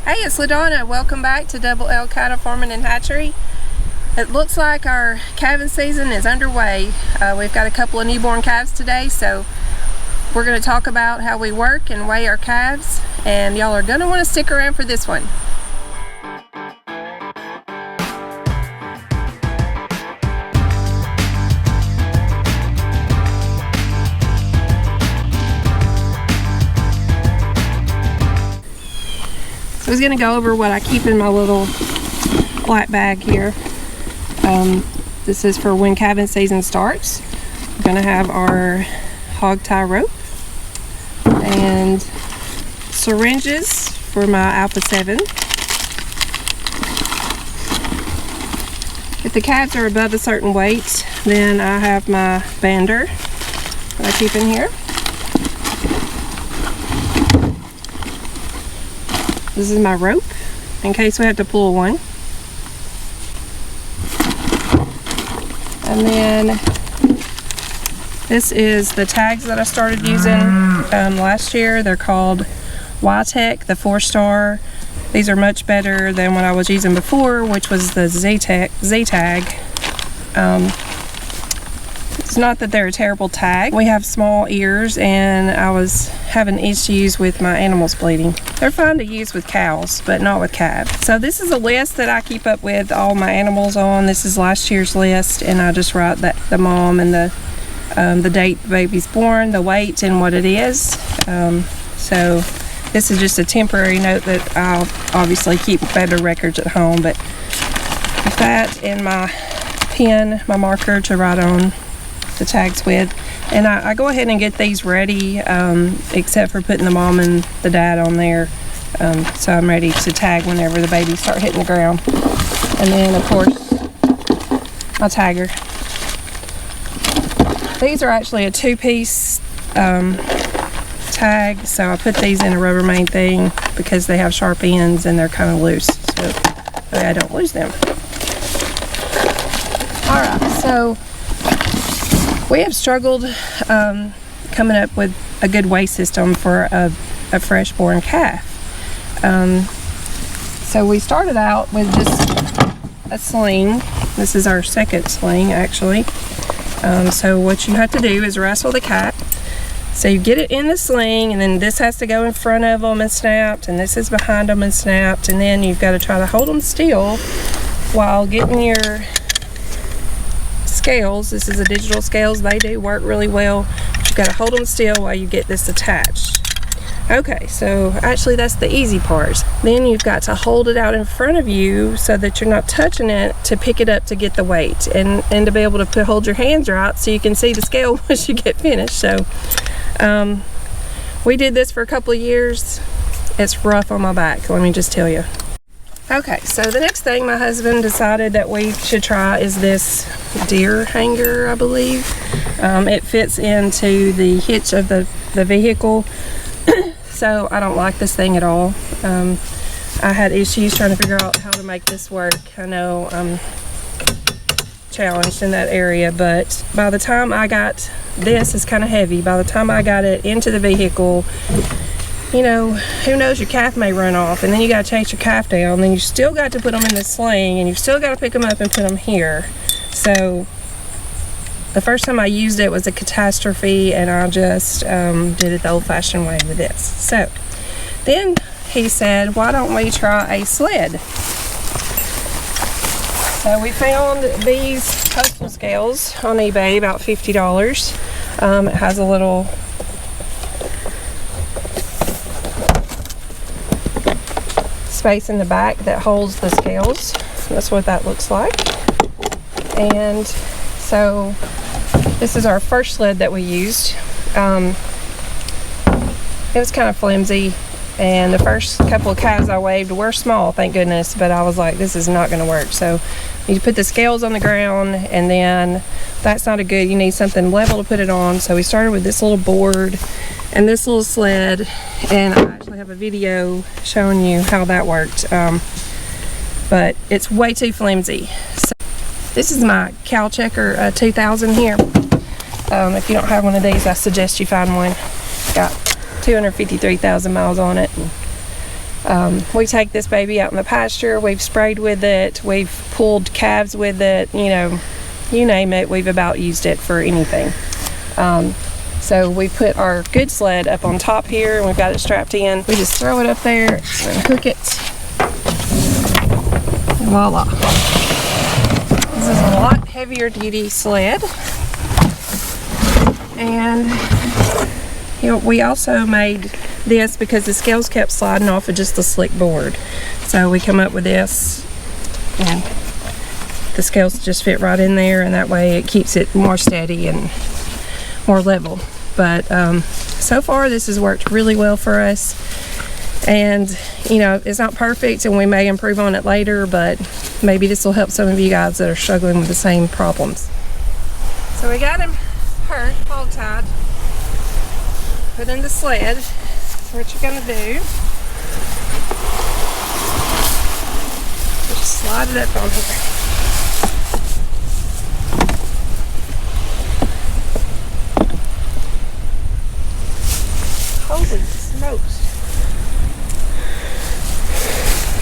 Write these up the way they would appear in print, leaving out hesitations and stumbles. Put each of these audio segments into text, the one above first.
Hey, it's LaDonna. Welcome back to Double L Cattle Farming and Hatchery. It looks like our calving season is underway. We've got a couple of newborn calves today, so we're going to talk about how we work and weigh our calves, and y'all are going to want to stick around for this one. I was going to go over what I keep in my little black bag here. This is for when calving season starts. We're going to have our hog tie rope and syringes for my Alpha 7. If the calves are above a certain weight, then I have my bander that I keep in here. This is my rope in case we have to pull one. And then this is the tags that I started using last year. They're called YTech, the 4-star. These are much better than what I was using before, which was the Z-tag. It's not that they're a terrible tag. We have small ears and I was having issues with my animals bleeding. They're fine to use with cows, but not with calves. So this is a list that I keep up with all my animals on. This is last year's list, and I just write the mom and the date the baby's born, the weight, and what it is. So this is just a temporary note that I'll obviously keep better records at home, but with that and my pen, my marker to write on the tags with. And I go ahead and get these ready, except for putting the mom and the dad on there, so I'm ready to tag whenever the babies start hitting the ground. And then of course my tagger. These are actually a 2-piece tag, so I put these in a Rubbermaid thing because they have sharp ends and they're kind of loose, so I don't lose them. Alright, so we have struggled coming up with a good weigh system for a fresh born calf. So we started out with just a sling. This is our second sling actually. So what you have to do is wrestle the calf. So you get it in the sling, and then this has to go in front of them and snapped, and this is behind them and snapped, and then you've got to try to hold them still while getting your scales. This is a digital scales. They do work really well. You've got to hold them still while you get this attached. Okay, so actually that's the easy part. Then you've got to hold it out in front of you so that you're not touching it to pick it up to get the weight, and to be able to hold your hands right so you can see the scale once you get finished. So we did this for a couple of years. It's rough on my back, let me just tell you. Okay, so the next thing my husband decided that we should try is this deer hanger, I believe. It fits into the hitch of the vehicle, so I don't like this thing at all. I had issues trying to figure out how to make this work. I know I'm challenged in that area, but by the time I got this, it's kind of heavy. By the time I got it into the vehicle, you know, who knows, your calf may run off, and then you got to chase your calf down, then you still got to put them in the sling, and you still got to pick them up and put them here. So the first time I used it was a catastrophe, and I just did it the old-fashioned way with this. So then he said, why don't we try a sled? So we found these postal scales on eBay, about $50. It has a little space in the back that holds the scales. That's what that looks like. And so this is our first sled that we used. It was kind of flimsy, and the first couple of calves I weighed were small, thank goodness, but I was like, this is not going to work. So you put the scales on the ground, and then that's not a good, you need something level to put it on. So we started with this little board and this little sled, and I actually have a video showing you how that worked, but it's way too flimsy. So this is my Cow Checker 2000 here. If you don't have one of these, I suggest you find one. Got 253,000 miles on it. We take this baby out in the pasture. We've sprayed with it. We've pulled calves with it. You know, you name it. We've about used it for anything. So we put our good sled up on top here, and we've got it strapped in. We just throw it up there and hook it. And voila. This is a lot heavier duty sled. And you know, we also made this because the scales kept sliding off of just the slick board. So we come up with this, and the scales just fit right in there, and that way it keeps it more steady and more level. But so far this has worked really well for us. And you know, it's not perfect, and we may improve on it later, but maybe this will help some of you guys that are struggling with the same problems. So we got him hog tied, put in the sled. So what you're gonna do, just slide it up on here. Holy smokes.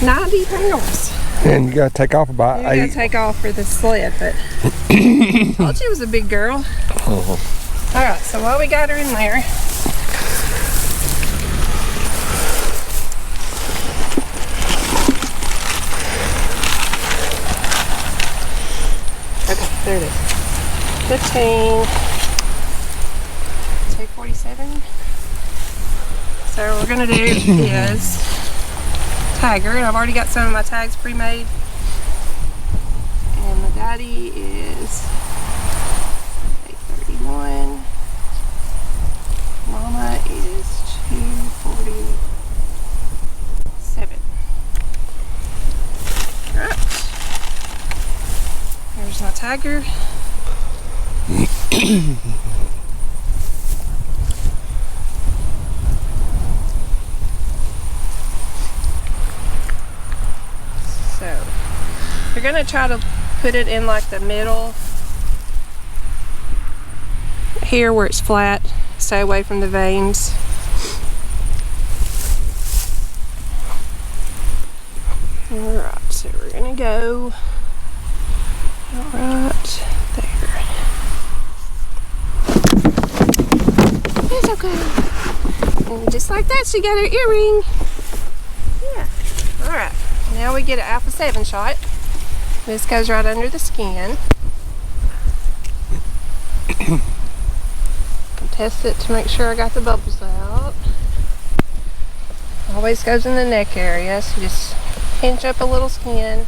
90 pounds. And you gotta take off about 8. You gotta take off for the sled, but I thought she was a big girl. Alright, so while we got her in there, okay, there it is. 15, 247. So what we're gonna do is tag her, and I've already got some of my tags pre-made. And the daddy is 831. Mama is 247. Alright. There's my tagger. So, we're going to try to put it in like the middle here where it's flat. Stay away from the veins. Alright, so we're going to go right there. It's okay. And just like that, she got her earring. Yeah. Alright. Now we get an alpha 7 shot. This goes right under the skin. Test it to make sure I got the bubbles out. Always goes in the neck area, so just pinch up a little skin.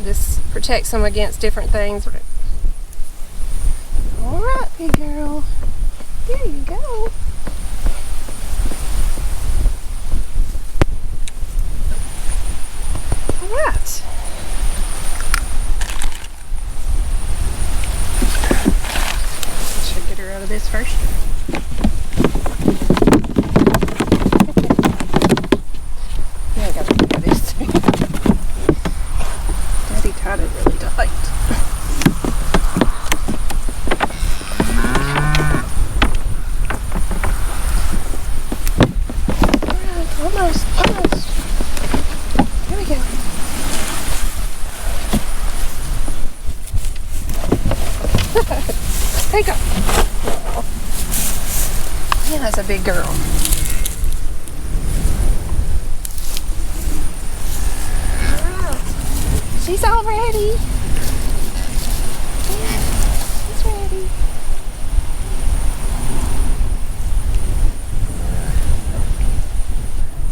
This protects them against different things. Alright, big girl. There you go. Alright. Should get her out of this first. Yeah, I gotta do this too. Daddy tied it really tight. Almost. Here we go. There you go. Yeah, that's a big girl. She's all ready. Yeah, she's ready.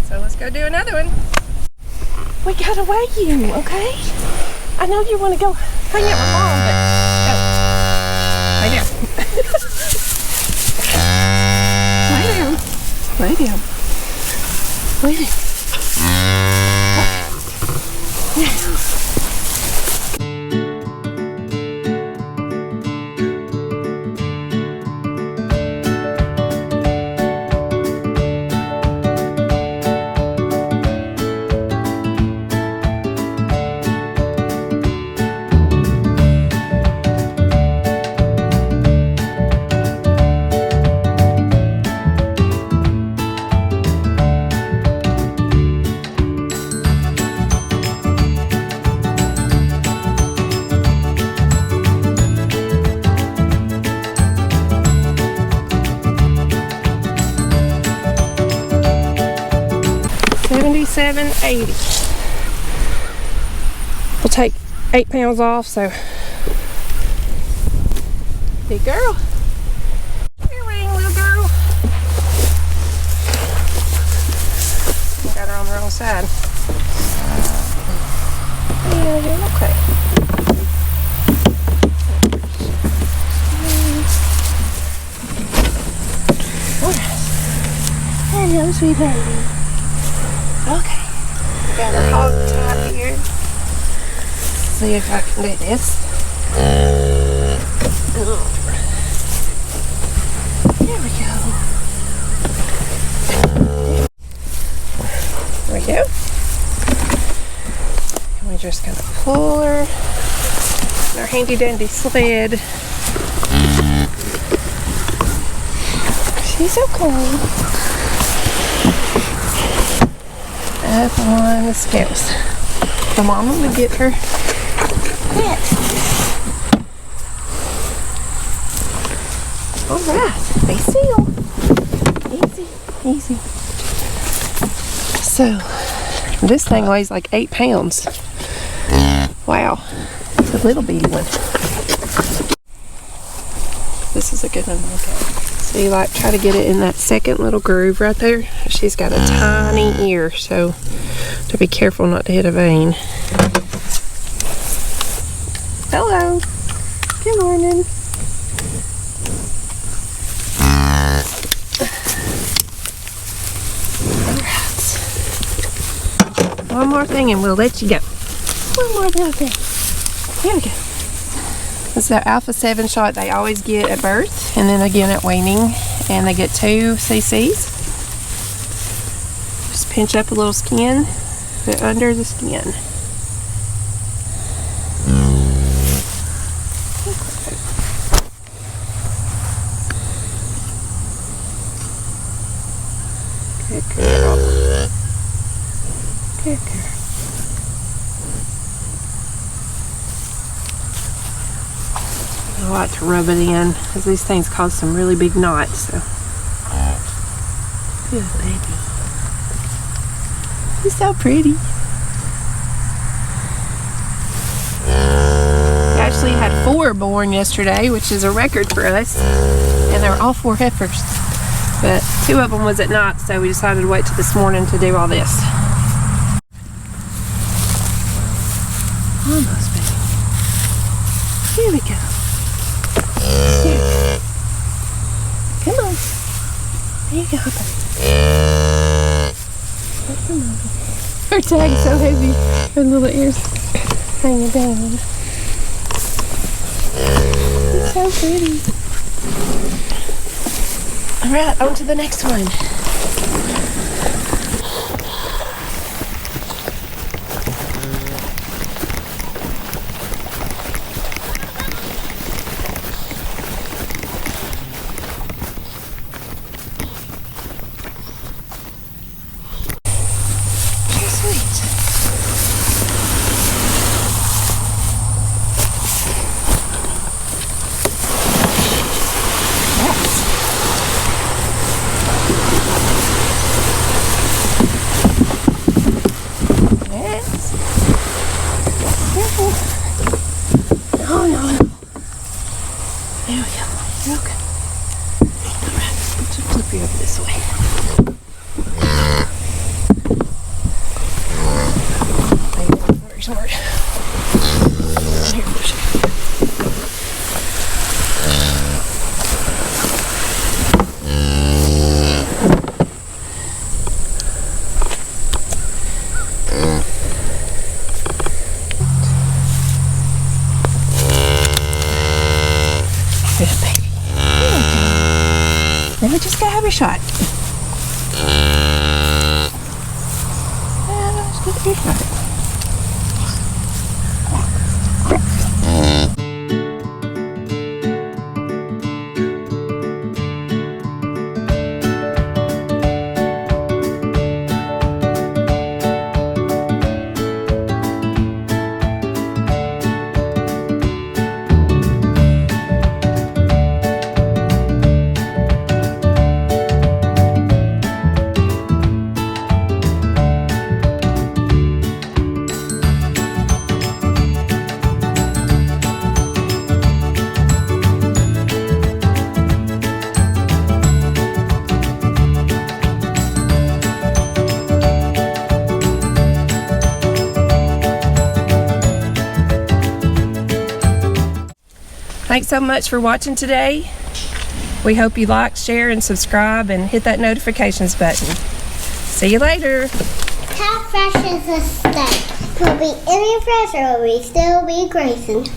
So let's go do another one. We gotta weigh you, okay? I know you want to go hang out with Mom, but go. Lay down. Lay down. Lay down. Lay down. Yeah. $7.80. We'll take 8 pounds off, so. Big girl. Earring, little girl. Got her on the wrong side. Yeah, you're okay. Hello, sweet baby. Okay. Got her hog tie here. See if I can do this. There we go. There we go. And we're just gonna pull her in our handy dandy sled. She's okay. Up on the scales. The mama would get her pet. Alright, be still. Easy, easy. So, this thing weighs like 8 pounds. Wow, it's a little bitty one. This is a good one to look at. So you like try to get it in that second little groove right there. She's got a tiny ear, so to be careful not to hit a vein. Hello. Good morning. Alright. One more thing and we'll let you go. One more little thing. Here we go. This is their Alpha 7 shot they always get at birth and then again at weaning, and they get 2 cc's. Just pinch up a little skin, put it under the skin. Good girl. Good girl. I like to rub it in because these things cause some really big knots. So. Good baby. You're so pretty. We actually had 4 born yesterday, which is a record for us. And they were all 4 heifers. But 2 of them was at night, so we decided to wait till this morning to do all this. Almost, baby. Here we go. Here. Come on. There you go, baby. Come on. Her tag's so heavy. Her little ears hanging down. It's so pretty. Alright, on to the next one. Let me just go have a shot. Let's get your shot. Thanks so much for watching today. We hope you like, share, and subscribe, and hit that notifications button. See you later. How fresh is the steak? Will be any fresher, will we still be grazing?